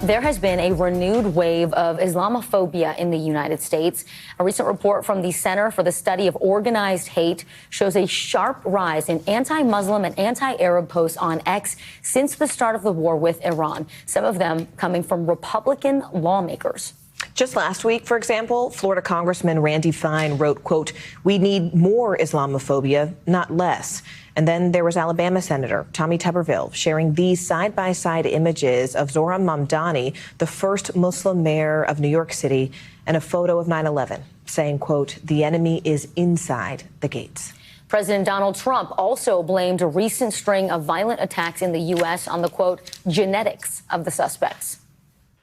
There has been a renewed wave of Islamophobia in the United States. A recent report from the Center for the Study of Organized Hate shows a sharp rise in anti-Muslim and anti-Arab posts on X since the start of the war with Iran, some of them coming from Republican lawmakers. Just last week, for example, Florida Congressman Randy Fine wrote, quote, "We need more Islamophobia, not less." And then there was Alabama Senator Tommy Tuberville sharing these side-by-side images of Zohran Mamdani, the first Muslim mayor of New York City, and a photo of 9/11, saying, quote, "The enemy is inside the gates." President Donald Trump also blamed a recent string of violent attacks in the U.S. on the, quote, genetics of the suspects.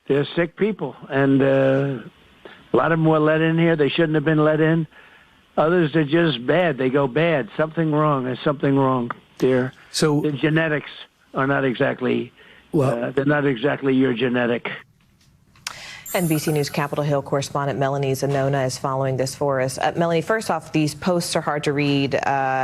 They're sick people, and a lot of them were let in here. They shouldn't have been let in. Others are just bad. They go bad. Something wrong. There's something wrong there. So the genetics are not exactly, they're not exactly your genetic. NBC News Capitol Hill correspondent Melanie Zanona is following this for us. Melanie, first off, these posts are hard to read.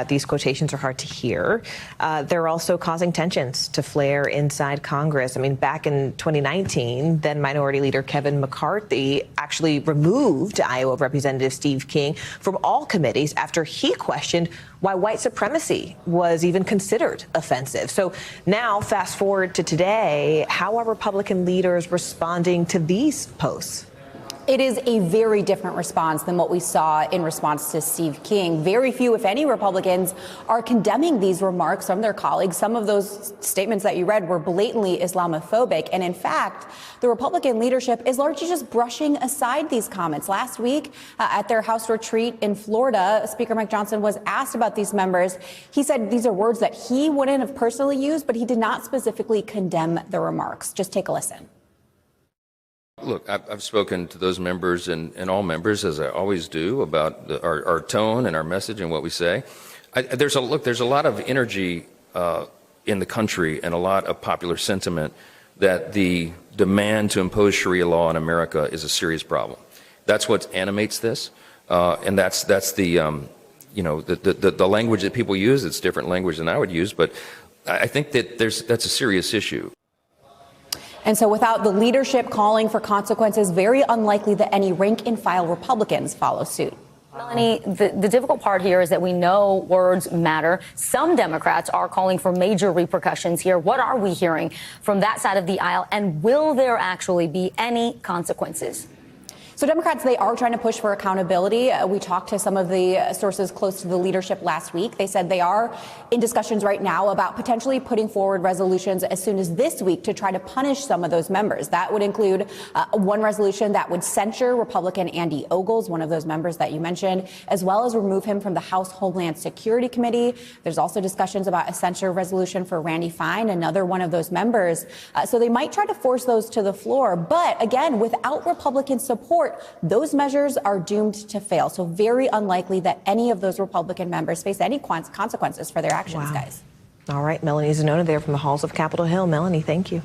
These quotations are hard to hear. They're also causing tensions to flare inside Congress. I mean, back in 2019, then Minority Leader Kevin McCarthy actually removed Iowa Representative Steve King from all committees after he questioned why white supremacy was even considered offensive. So now, fast forward to today, how are Republican leaders responding to these posts? It is a very different response than what we saw in response to Steve King. Very few, if any, Republicans are condemning these remarks from their colleagues. Some of those statements that you read were blatantly Islamophobic. And in fact, the Republican leadership is largely just brushing aside these comments. Last week at their House retreat in Florida, Speaker Mike Johnson was asked about these members. He said these are words that he wouldn't have personally used, but he did not specifically condemn the remarks. Just take a listen. Look, I've spoken to those members and all members, as I always do, about our tone and our message and what we say. There's a lot of energy in the country and a lot of popular sentiment that the demand to impose Sharia law in America is a serious problem. That's what animates this, and that's the the language that people use. It's different language than I would use, but I think that that's a serious issue. And so without the leadership calling for consequences, very unlikely that any rank-and-file Republicans follow suit. Melanie, the difficult part here is that we know words matter. Some Democrats are calling for major repercussions here. What are we hearing from that side of the aisle, and will there actually be any consequences? So Democrats, they are trying to push for accountability. We talked to some of the sources close to the leadership last week. They said they are in discussions right now about potentially putting forward resolutions as soon as this week to try to punish some of those members. That would include one resolution that would censure Republican Andy Ogles, one of those members that you mentioned, as well as remove him from the House Homeland Security Committee. There's also discussions about a censure resolution for Randy Fine, another one of those members. So they might try to force those to the floor. But again, without Republican support, those measures are doomed to fail. So very unlikely that any of those Republican members face any consequences for their actions, guys. All right, Melanie Zanona there from the halls of Capitol Hill. Melanie, thank you.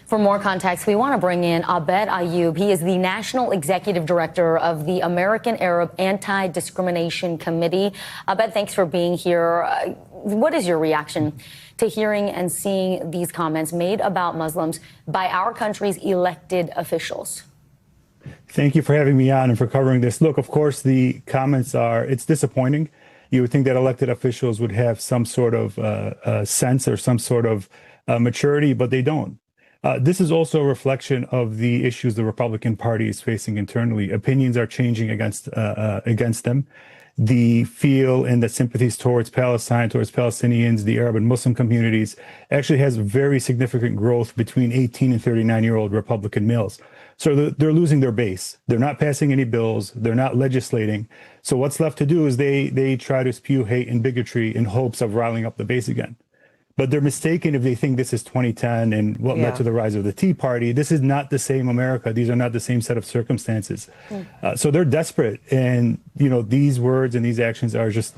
For more context, we want to bring in Abed Ayoub. He is the National Executive Director of the American Arab Anti-Discrimination Committee. Abed, thanks for being here. What is your reaction to hearing and seeing these comments made about Muslims by our country's elected officials? Thank you for having me on and for covering this. Look, of course, the comments it's disappointing. You would think that elected officials would have some sort of sense or some sort of maturity, but they don't. This is also a reflection of the issues the Republican Party is facing internally. Opinions are changing against them. The feel and the sympathies towards Palestine, towards Palestinians, the Arab and Muslim communities actually has very significant growth between 18 and 39-year-old Republican males. So they're losing their base. They're not passing any bills. They're not legislating. So what's left to do is they try to spew hate and bigotry in hopes of riling up the base again. But they're mistaken if they think this is 2010 and what led to the rise of the Tea Party. This is not the same America. These are not the same set of circumstances. So they're desperate. And, these words and these actions are just,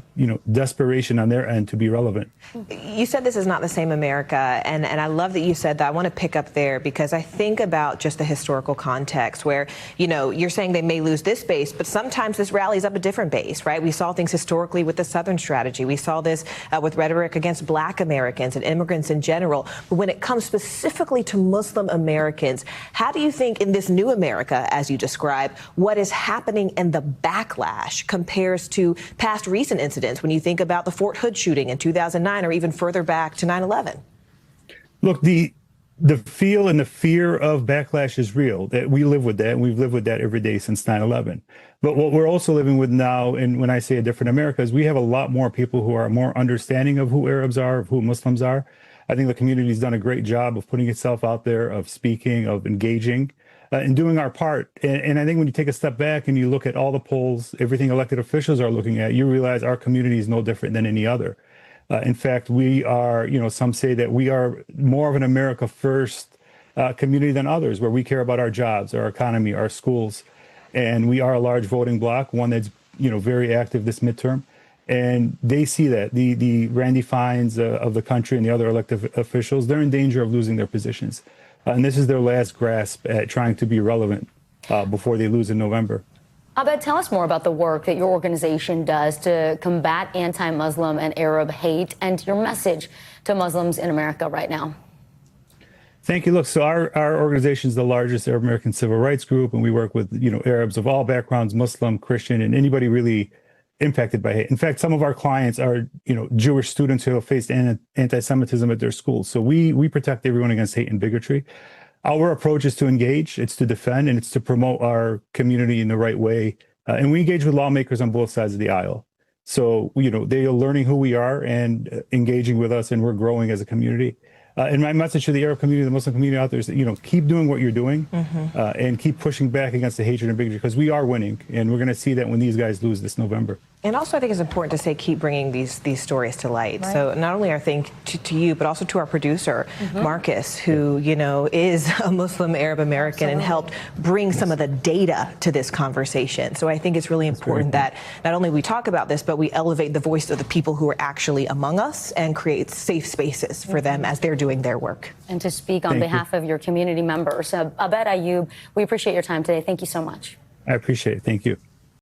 desperation on their end to be relevant. You said this is not the same America. And I love that you said that. I want to pick up there because I think about just the historical context where, you're saying they may lose this base, but sometimes this rallies up a different base, right? We saw things historically with the Southern strategy. We saw this with rhetoric against Black Americans. Americans and immigrants in general. But when it comes specifically to Muslim Americans, how do you think in this new America, as you describe, what is happening and the backlash compares to past recent incidents when you think about the Fort Hood shooting in 2009 or even further back to 9/11? Look, the feel and the fear of backlash is real. That we live with that, and we've lived with that every day since 9/11. But what we're also living with now, and when I say a different America, is we have a lot more people who are more understanding of who Arabs are, of who Muslims are. I think the community's done a great job of putting itself out there, of speaking, of engaging, and doing our part. And I think when you take a step back and you look at all the polls, everything elected officials are looking at, you realize our community is no different than any other. In fact, we are, some say that we are more of an America first community than others, where we care about our jobs, our economy, our schools. And we are a large voting bloc, one that's, very active this midterm. And they see that. The Randy Fines of the country and the other elected officials, they're in danger of losing their positions. And this is their last grasp at trying to be relevant before they lose in November. Abed, tell us more about the work that your organization does to combat anti-Muslim and Arab hate and your message to Muslims in America right now. Thank you. Look, so our organization is the largest Arab American civil rights group, and we work with, Arabs of all backgrounds, Muslim, Christian, and anybody really impacted by hate. In fact, some of our clients are, Jewish students who have faced anti-Semitism at their schools. So we protect everyone against hate and bigotry. Our approach is to engage, it's to defend, and it's to promote our community in the right way. And we engage with lawmakers on both sides of the aisle. So, they are learning who we are and engaging with us, and we're growing as a community. And my message to the Arab community, the Muslim community out there is that, keep doing what you're doing and keep pushing back against the hatred and bigotry, because we are winning. And we're going to see that when these guys lose this November. And also, I think it's important to say, keep bringing these stories to light. Right. So not only our thanks to you, but also to our producer, Marcus, who, is a Muslim Arab American and helped bring some of the data to this conversation. So I think it's really important that not only we talk about this, but we elevate the voice of the people who are actually among us and create safe spaces for them as they're doing their work. And to speak on behalf of your community members. Abed Ayoub, we appreciate your time today. Thank you so much. I appreciate it. Thank you.